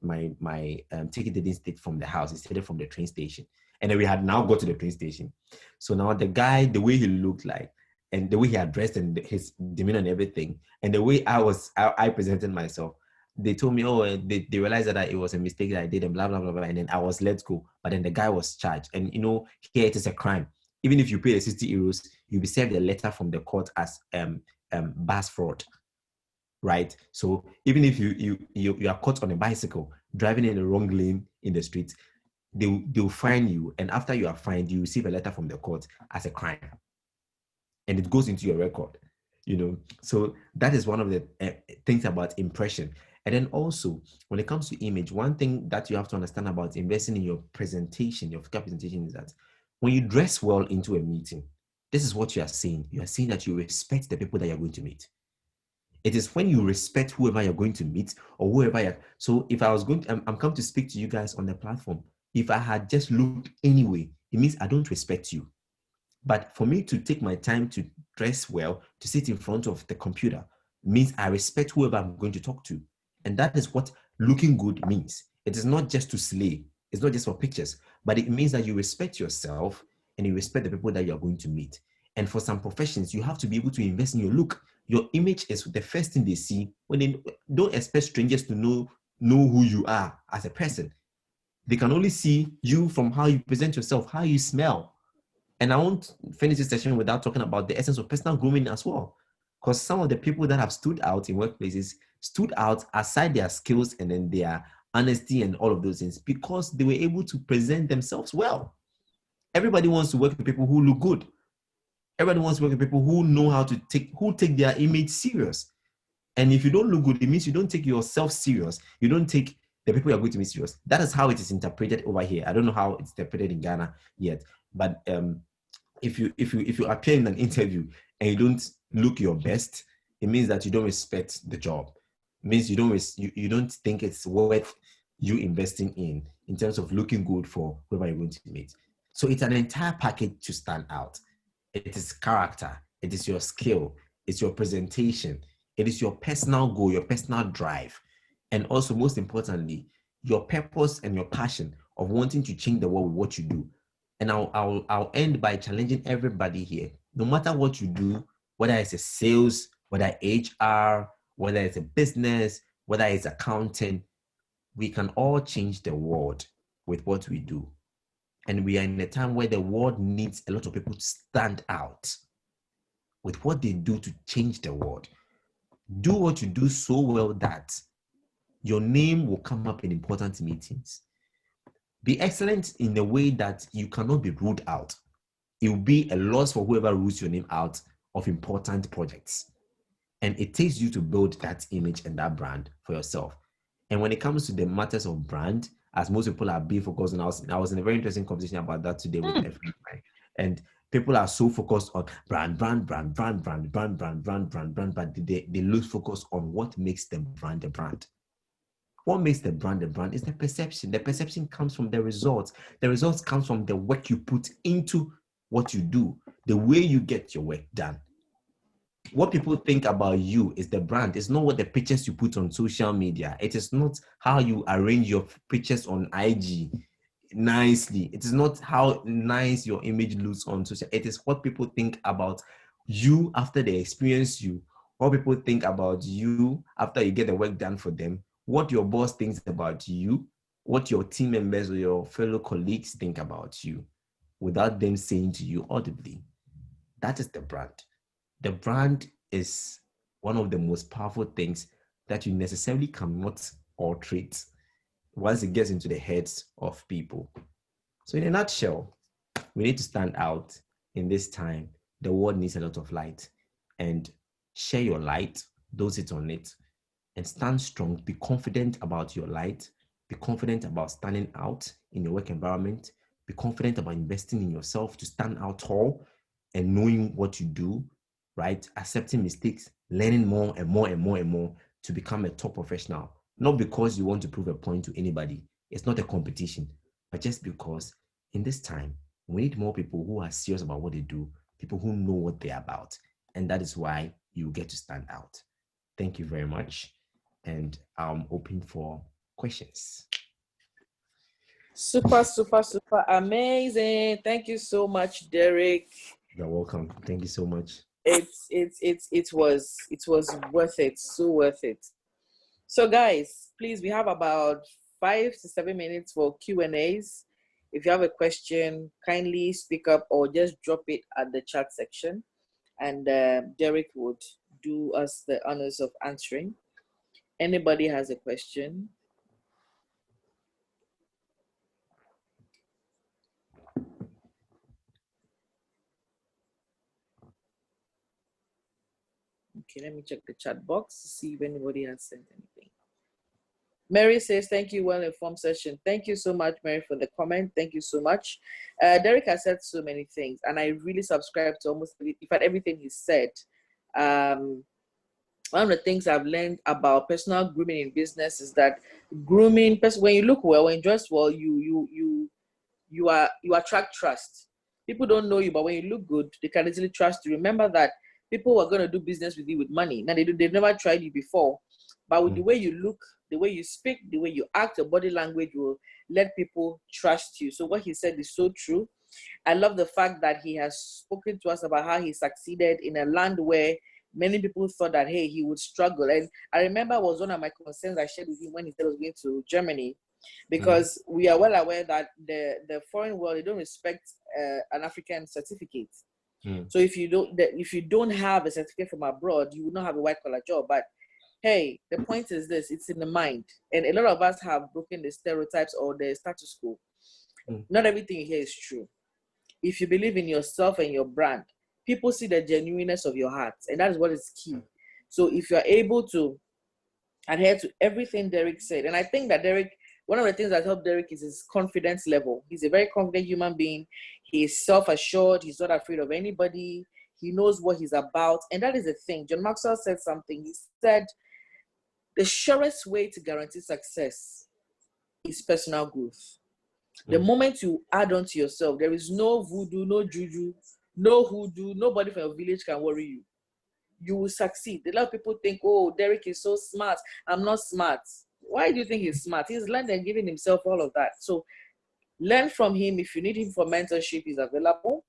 A: ticket didn't state from the house; it stated from the train station." And then we had now got to the train station. So now the guy, the way he looked like, and the way he addressed and his demeanor and everything, and the way I presented myself, they told me, oh, they realized that it was a mistake that I did and blah, blah, blah, blah. And then I was let go. But then the guy was charged. And, here it is a crime. Even if you pay the 60 euros, you'll be served a letter from the court as bus fraud, right? So even if you are caught on a bicycle driving in the wrong lane in the street, they'll fine you. And after you are fined, you receive a letter from the court as a crime. And it goes into your record, So that is one of the things about impression. And then also, when it comes to image, one thing that you have to understand about investing in your presentation, your physical presentation, is that when you dress well into a meeting, this is what you are saying. You are saying that you respect the people that you're going to meet. It is when you respect whoever you're going to meet or whoever you're. So if I was going to, I'm come to speak to you guys on the platform. If I had just looked anyway, it means I don't respect you. But for me to take my time to dress well, to sit in front of the computer, means I respect whoever I'm going to talk to. And that is what looking good means. It is not just to slay. It's not just for pictures, but it means that you respect yourself and you respect the people that you're going to meet. And for some professions, you have to be able to invest in your look. Your image is the first thing they see when they don't expect strangers to know who you are as a person. They can only see you from how you present yourself, how you smell. And I won't finish this session without talking about the essence of personal grooming as well. Because some of the people that have stood out in workplaces stood out aside their skills and then their honesty and all of those things because they were able to present themselves well. Everybody wants to work with people who look good. Everybody wants to work with people who know how to take their image serious. And if you don't look good, it means you don't take yourself serious. You don't take the people you're going to meet serious. That is how it is interpreted over here. I don't know how it's interpreted in Ghana yet, but if you appear in an interview and you don't look your best, it means that you don't respect the job. It means you don't think it's worth you investing in terms of looking good for whoever you're going to meet. So it's an entire package to stand out. It is character, it is your skill, it's your presentation, it is your personal goal, your personal drive, and also most importantly, your purpose and your passion of wanting to change the world with what you do. And I'll end by challenging everybody here. No matter what you do, whether it's a sales, whether HR, whether it's a business, whether it's accounting, we can all change the world with what we do. And we are in a time where the world needs a lot of people to stand out with what they do to change the world. Do what you do so well that your name will come up in important meetings. Be excellent in a way that you cannot be ruled out. It will be a loss for whoever rules your name out of important projects. And it takes you to build that image and that brand for yourself. And when it comes to the matters of brand, as most people are being focused on, I was in a very interesting conversation about that today with a friend of mine. And people are so focused on brand, but they lose focus on what makes the brand a brand. What makes the brand a brand is the perception. The perception comes from the results. The results comes from the work you put into what you do, the way you get your work done. What people think about you is the brand. It's not what the pictures you put on social media. It is not how you arrange your pictures on IG nicely. It is not how nice your image looks on social. It is what people think about you after they experience you. What people think about you after you get the work done for them. What your boss thinks about you. What your team members or your fellow colleagues think about you without them saying to you audibly. That is the brand. The brand is one of the most powerful things that you necessarily cannot alter once it gets into the heads of people. So in a nutshell, we need to stand out in this time. The world needs a lot of light, and share your light, dose it on it, and stand strong. Be confident about your light. Be confident about standing out in your work environment. Be confident about investing in yourself to stand out tall and knowing what you do, right? Accepting mistakes, learning more and more and more and more to become a top professional not because you want to prove a point to anybody. It's not a competition, but just because in this time, we need more people who are serious about what they do, people who know what they're about. And that is why you get to stand out. Thank you very much. And I'm open for questions.
B: Super, super, super amazing. Thank you so much, Derrick.
A: You're welcome. Thank you so much.
B: It was worth it. So worth it. So guys, please, we have about 5 to 7 minutes for Q&As. If you have a question, kindly speak up or just drop it at the chat section, and Derrick would do us the honors of answering. Anybody has a question? Okay, let me check the chat box to see if anybody has sent anything. Mary says, thank you, well-informed session. Thank you so much, Mary, for the comment. Thank you so much. Derrick has said so many things, and I really subscribe to almost everything he said. One of the things I've learned about personal grooming in business is that grooming, when you look well, when you dress well, you attract trust. People don't know you, but when you look good, they can easily trust you. Remember that people are going to do business with you with money. Now they've never tried you before, but with the way you look, the way you speak, the way you act, your body language will let people trust you. So what he said is so true. I love the fact that he has spoken to us about how he succeeded in a land where many people thought that, hey, he would struggle. And I remember it was one of my concerns I shared with him when he said he was going to Germany, because we are well aware that the foreign world, they don't respect an African certificate. So if you don't have a certificate from abroad, you will not have a white collar job. But hey, the point is this: it's in the mind, and a lot of us have broken the stereotypes or the status quo. Not everything here is true. If you believe in yourself and your brand, people see the genuineness of your heart, and that is what is key. So if you're able to adhere to everything Derrick said, and I think that Derrick, one of the things that helped Derrick is his confidence level. He's a very confident human being. He is self-assured. He's not afraid of anybody. He knows what he's about, and that is the thing. John Maxwell said something. He said, the surest way to guarantee success is personal growth. The moment you add on to yourself, there is no voodoo, no juju, no hoodoo, nobody from your village can worry you. You will succeed. A lot of people think, oh, Derrick is so smart. I'm not smart. Why do you think he's smart? He's learned and giving himself all of that. So learn from him. If you need him for mentorship, he's available.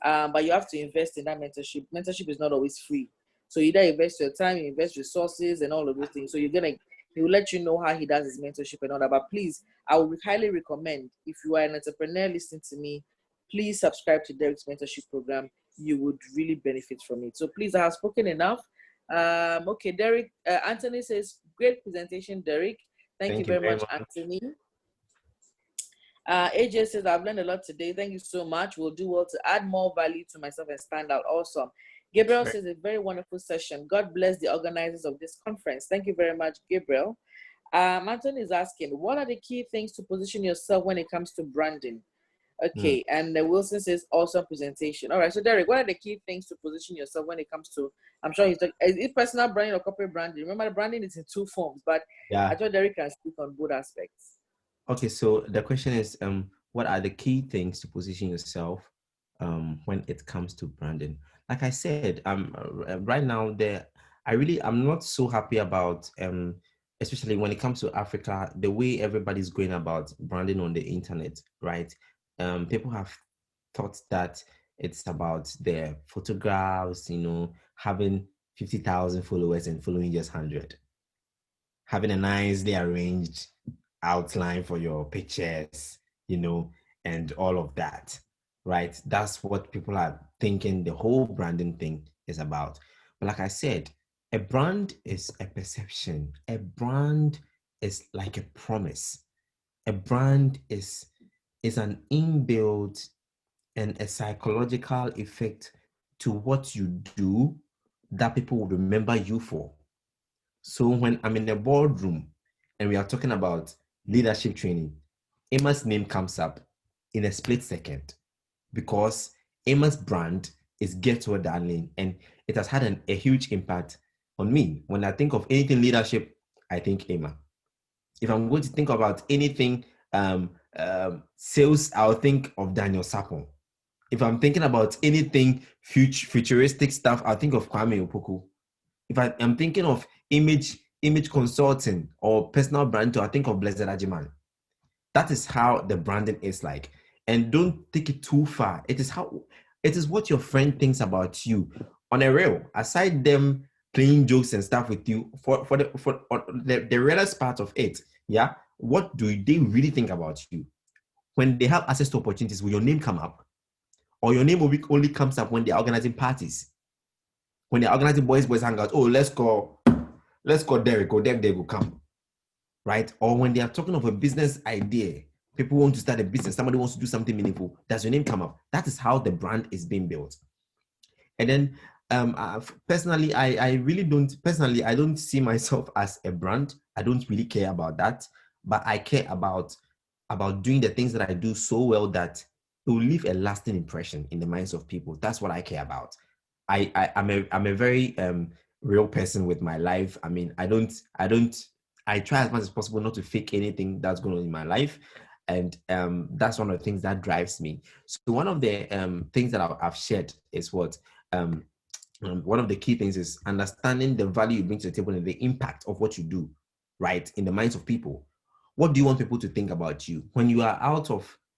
B: But you have to invest in that mentorship. Mentorship is not always free. So either invest your time, you invest resources and all of those things. So he will let you know how he does his mentorship and all that. But please, I would highly recommend, if you are an entrepreneur listening to me, please subscribe to Derrick's mentorship program. You would really benefit from it. So please, I have spoken enough. Okay, Derrick, Anthony says, great presentation, Derrick. Thank you very much, Anthony. AJ says, I've learned a lot today. Thank you so much. We'll do well to add more value to myself and stand out. Awesome. Gabriel says, a very wonderful session. God bless the organizers of this conference. Thank you very much, Gabriel. Anthony is asking, what are the key things to position yourself when it comes to branding? Okay, and Wilson says, awesome presentation. All right, so Derrick, what are the key things to position yourself when it comes to, I'm sure he's talking, is it personal branding or corporate branding? Remember, the branding is in two forms, but I thought Derrick can speak on both aspects.
A: Okay, so the question is, what are the key things to position yourself when it comes to branding? Like I said, right now, I'm not so happy about, especially when it comes to Africa, the way everybody's going about branding on the internet, right? People have thought that it's about their photographs, having 50,000 followers and following just 100, having a nicely arranged outline for your pictures, and all of that, right? That's what people are thinking the whole branding thing is about. But like I said, a brand is a perception. A brand is like a promise. A brand is an inbuilt and a psychological effect to what you do that people will remember you for. So when I'm in a boardroom and we are talking about leadership training, Emma's name comes up in a split second because Emma's brand is Get Well Darling, and it has had a huge impact on me. When I think of anything leadership, I think Emma. If I'm going to think about anything sales, I'll think of Daniel Sapon. If I'm thinking about anything futuristic stuff, I'll think of Kwame Opoku. If I'm thinking of image consulting or personal brand, I think of Blessed Ajiman. That is how the branding is like. And don't take it too far. It is what your friend thinks about you on a real. Aside them playing jokes and stuff with you, for the realest part of it, yeah. What do they really think about you? When they have access to opportunities, will your name come up? Or your name only comes up when they're organizing parties, when they're organizing boys hangouts. Oh, let's call Derrick, or Derrick, they will come, right? Or when they are talking of a business idea, people want to start a business, somebody wants to do something meaningful, does your name come up? That is how the brand is being built. And then personally, I really don't, personally, I don't see myself as a brand. I don't really care about that, but I care about doing the things that I do so well that it will leave a lasting impression in the minds of people. That's what I care about. I'm a very real person with my life. I mean, I try as much as possible not to fake anything that's going on in my life. And that's one of the things that drives me. So one of the things that I've shared is what um, one of the key things is understanding the value you bring to the table and the impact of what you do, right, in the minds of people. What do you want people to think about you when you are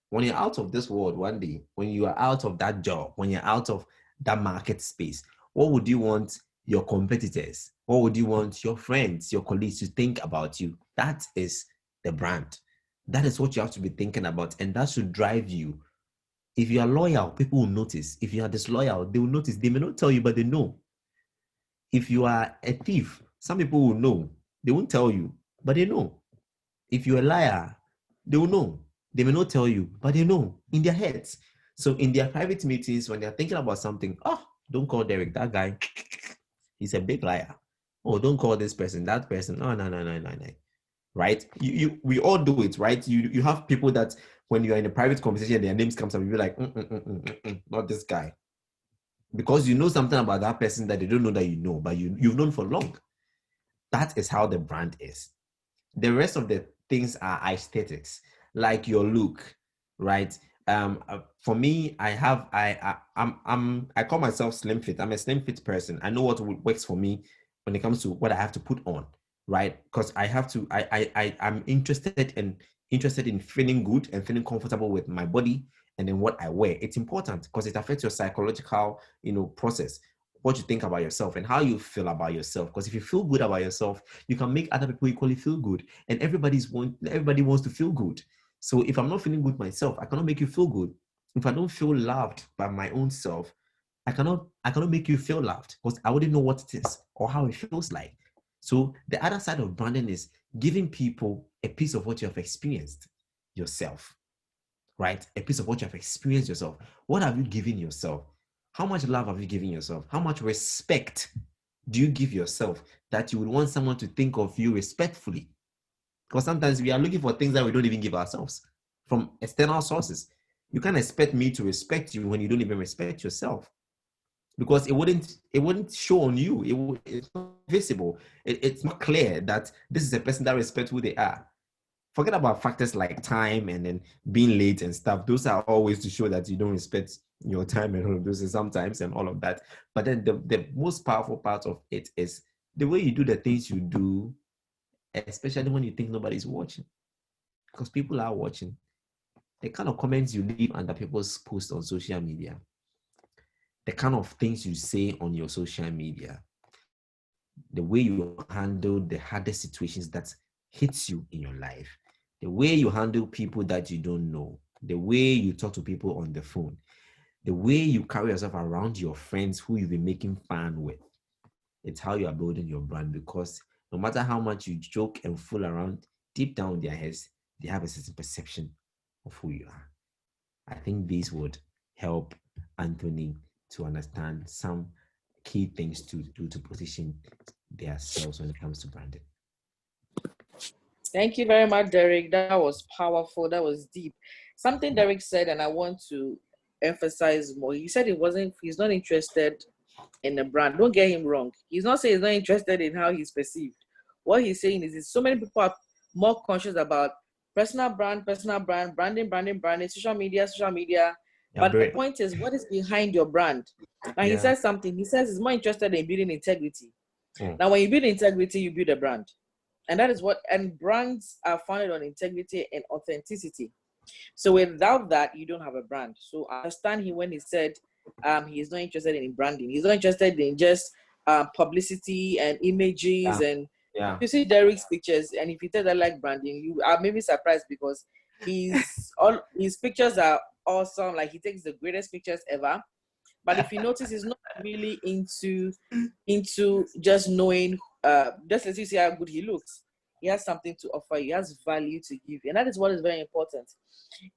A: when you're out of this world one day, when you are out of that job, when you're out of that market space? What would you want your competitors, what would you want your friends, your colleagues to think about you? That is the brand. That is what you have to be thinking about, and that should drive you. If you are loyal, people will notice. If you are disloyal, they will notice. They may not tell you, but they know. If you are a thief, some people will know. They won't tell you, but they know. If you're a liar, they will know. They may not tell you, but they know in their heads. So in their private meetings, when they're thinking about something, oh, don't call Derrick, that guy, he's a big liar. Oh, don't call this person, that person. No, no, no, no, no, no. Right? We all do it, right? You have people that when you're in a private conversation, their names comes up, you're like, not this guy. Because you know something about that person that they don't know that you know, but you've known for long. That is how the brand is. The rest of the things are aesthetics, like your look, right? For me, I call myself slim fit. I'm a slim fit person. I know what works for me when it comes to what I have to put on, right? Because I have to. I'm interested in feeling good and feeling comfortable with my body and then what I wear. It's important because it affects your psychological, process, what you think about yourself and how you feel about yourself. Because if you feel good about yourself, you can make other people equally feel good. And everybody wants to feel good. So if I'm not feeling good myself, I cannot make you feel good. If I don't feel loved by my own self, I cannot make you feel loved because I wouldn't know what it is or how it feels like. So the other side of branding is giving people a piece of what you have experienced yourself, right? A piece of what you have experienced yourself. What have you given yourself? How much love have you given yourself? How much respect do you give yourself that you would want someone to think of you respectfully? Because sometimes we are looking for things that we don't even give ourselves from external sources. You can't expect me to respect you when you don't even respect yourself, because it wouldn't show on you. It's not visible. It's not clear that this is a person that respects who they are. Forget about factors like time and then being late and stuff. Those are always to show that you don't respect your time and all of those sometimes and all of that. But then the most powerful part of it is the way you do the things you do, especially when you think nobody's watching. Because people are watching. The kind of comments you leave under people's posts on social media, the kind of things you say on your social media, the way you handle the hardest situations that hits you in your life, the way you handle people that you don't know, the way you talk to people on the phone, the way you carry yourself around your friends who you've been making fun with. It's how you are building your brand, because no matter how much you joke and fool around, deep down in their heads, they have a certain perception of who you are. I think this would help Anthony to understand some key things to do to position themselves when it comes to branding.
B: Thank you very much, Derrick. That was powerful. That was deep. Something Derrick said, and I want to emphasize more. He said he's not interested in the brand. Don't get him wrong. He's not saying he's not interested in how he's perceived. What he's saying is so many people are more conscious about personal brand, branding, social media.
A: Yeah,
B: But the
A: very,
B: point is, what is behind your brand? And he
A: yeah.
B: says something. He says he's more interested in building integrity.
A: Mm.
B: Now, when you build integrity, you build a brand. And that is what, and brands are founded on integrity and authenticity. So without that, you don't have a brand. So I understand him when he said he's not interested in branding. He's not interested in just publicity and images.
A: Yeah,
B: And if
A: yeah.
B: you see Derrick's pictures, and if he says I like branding, you are maybe surprised because all his pictures are awesome. Like he takes the greatest pictures ever. But if you notice, he's not really into just knowing, just as you see how good he looks. He has something to offer. He has value to give, and that is what is very important.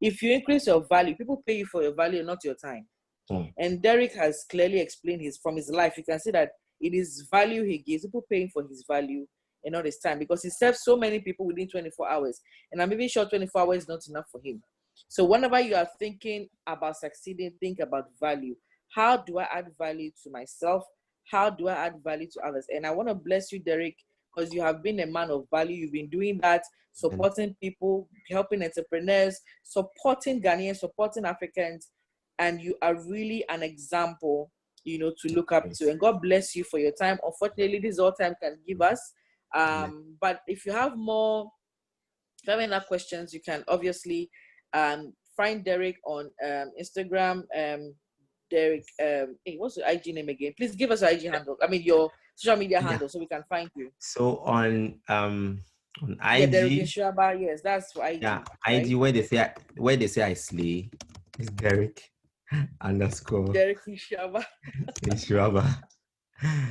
B: If you increase your value, people pay you for your value, not your time.
A: Mm.
B: And Derrick has clearly explained from his life. You can see that it is value he gives. People paying for his value and not his time because he serves so many people within 24 hours. And I'm even sure 24 hours is not enough for him. So whenever you are thinking about succeeding, think about value. How do I add value to myself? How do I add value to others? And I want to bless you, Derrick, because you have been a man of value. You've been doing that,
A: And
B: supporting people, helping entrepreneurs, supporting Ghanaians, supporting Africans, and you are really an example, to look up to. And God bless you for your time. Unfortunately, this is all time can give us. But if you have any other questions, you can obviously find Derrick on Instagram. Derrick, hey, what's your IG name again? Please give us your IG handle. I mean your social media
A: yeah.
B: handle so we can find you.
A: So on
B: Yeah, Derrick
A: IG,
B: Inshaba. Yes, that's for
A: yeah,
B: IG, right?
A: IG where they say I slay is Derrick underscore
B: Derrick Inshaba.
A: Inshiraba.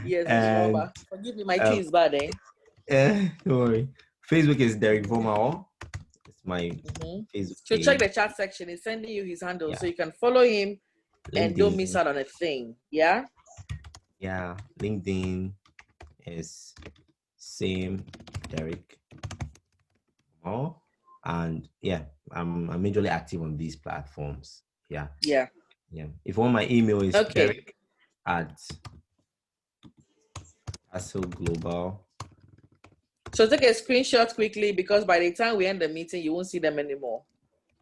B: Yes,
A: And
B: Inshaba. Forgive me, my tree
A: um
B: is bad, eh?
A: don't worry. Facebook is Derrick Vormawor. It's my
B: Mm-hmm.
A: Facebook
B: So check
A: page.
B: the chat section. He's sending you his handle
A: Yeah.
B: so you can follow him and don't miss
A: LinkedIn.
B: out on a thing. Yeah.
A: Yeah. LinkedIn is same Derrick. Oh, and yeah, I'm majorly active on these platforms. Yeah.
B: Yeah.
A: Yeah. If you want, my email is
B: Okay.
A: Derrick at Castle Global.
B: So take a screenshot quickly because by the time we end the meeting, you won't see them anymore.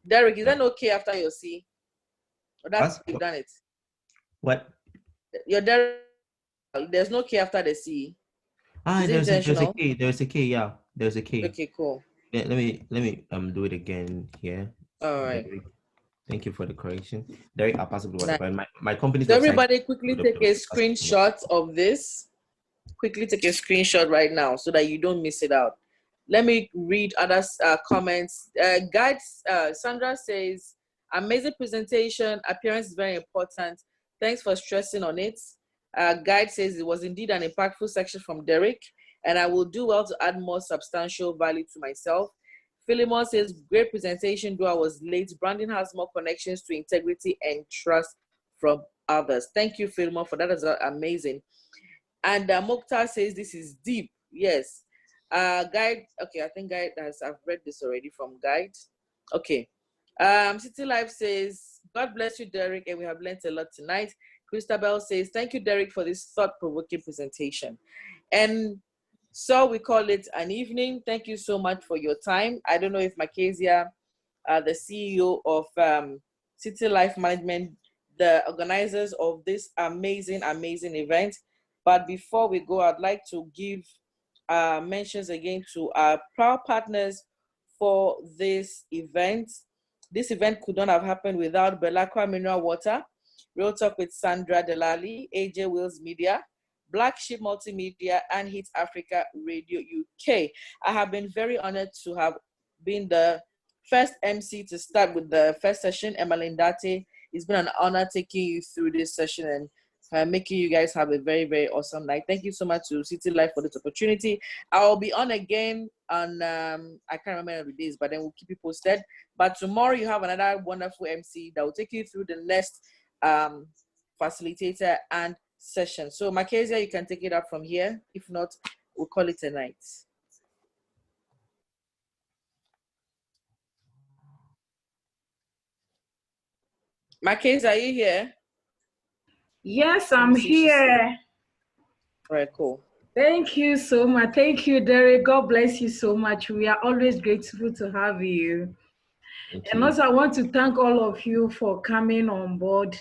B: Derrick, is
A: Yeah.
B: that okay after your C? Or that's
A: What?
B: you've done it?
A: What?
B: Your Derrick, there's no K after the C.
A: Ah,
B: Is it
A: there's a
B: intentional?
A: K. There's a K. Yeah, there's a K.
B: Okay, cool.
A: Let me do it again here.
B: All right.
A: Derrick. Thank you for the correction. Derrick, I'll pass it over.
B: Nice.
A: But my company's
B: So
A: website
B: everybody quickly take a
A: www.castle.com.
B: screenshot of this. Quickly take a screenshot right now so that you don't miss it out. Let me read other comments. Sandra says, amazing presentation. Appearance is very important. Thanks for stressing on it. Guide says it was indeed an impactful section from Derrick, and I will do well to add more substantial value to myself. Philemon says, great presentation, though I was late. Branding has more connections to integrity and trust from others. Thank you, Philemon, for that. That's amazing. And Mokhtar says this is deep. Yes. Guide. Okay, I think Guide I've read this already from Guide. Okay. City Life says, God bless you, Derrick, and we have learned a lot tonight. Christabel says, thank you, Derrick, for this thought-provoking presentation. And so we call it an evening. Thank you so much for your time. I don't know if Makezia, the CEO of City Life Management, the organizers of this amazing event. But before we go, I'd like to give mentions again to our proud partners for this event. This event could not have happened without Belacqua Mineral Water, Real Talk with Sandra Delali, AJ Wills Media, Black Sheep Multimedia, and Hit Africa Radio UK. I have been very honored to have been the first MC to start with the first session, Emmeline Date. It's been an honor taking you through this session and making you guys have a very, very awesome night. Thank you so much to City Life for this opportunity. I'll be on again on, I can't remember the days, but then we'll keep you posted. But tomorrow you have another wonderful MC that will take you through the next facilitator and session. So Makezia, you can take it up from here. If not, we'll call it a night. Makezia, are you here?
C: Yes, I'm here.
B: All right, cool.
C: Thank you so much. Thank you, Derrick. God bless you so much. We are always grateful to have you.
A: Thank
C: And
A: you.
C: also, I want to thank all of you for coming on board.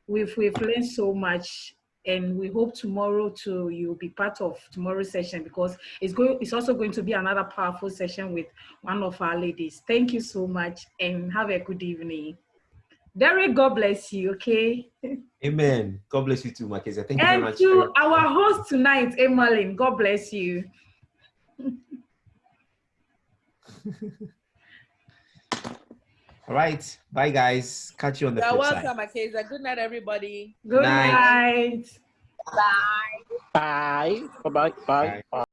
C: We've learned so much, and we hope tomorrow too you'll be part of tomorrow's session, because it's also going to be another powerful session with one of our ladies. Thank you so much, and have a good evening. Derrick, God bless you. Okay.
A: Amen. God bless you too, Makeza. Thank you very
C: And
A: much,
C: to our
A: everyone.
C: host tonight, Emmeline, God bless you.
A: All right. Bye, guys. Catch you on the
B: You're
A: flip side.
B: welcome, Akeza. Good night, everybody.
C: Good
A: Night.
C: night.
D: Bye. Bye. Bye. Bye.
A: Bye.
D: Bye.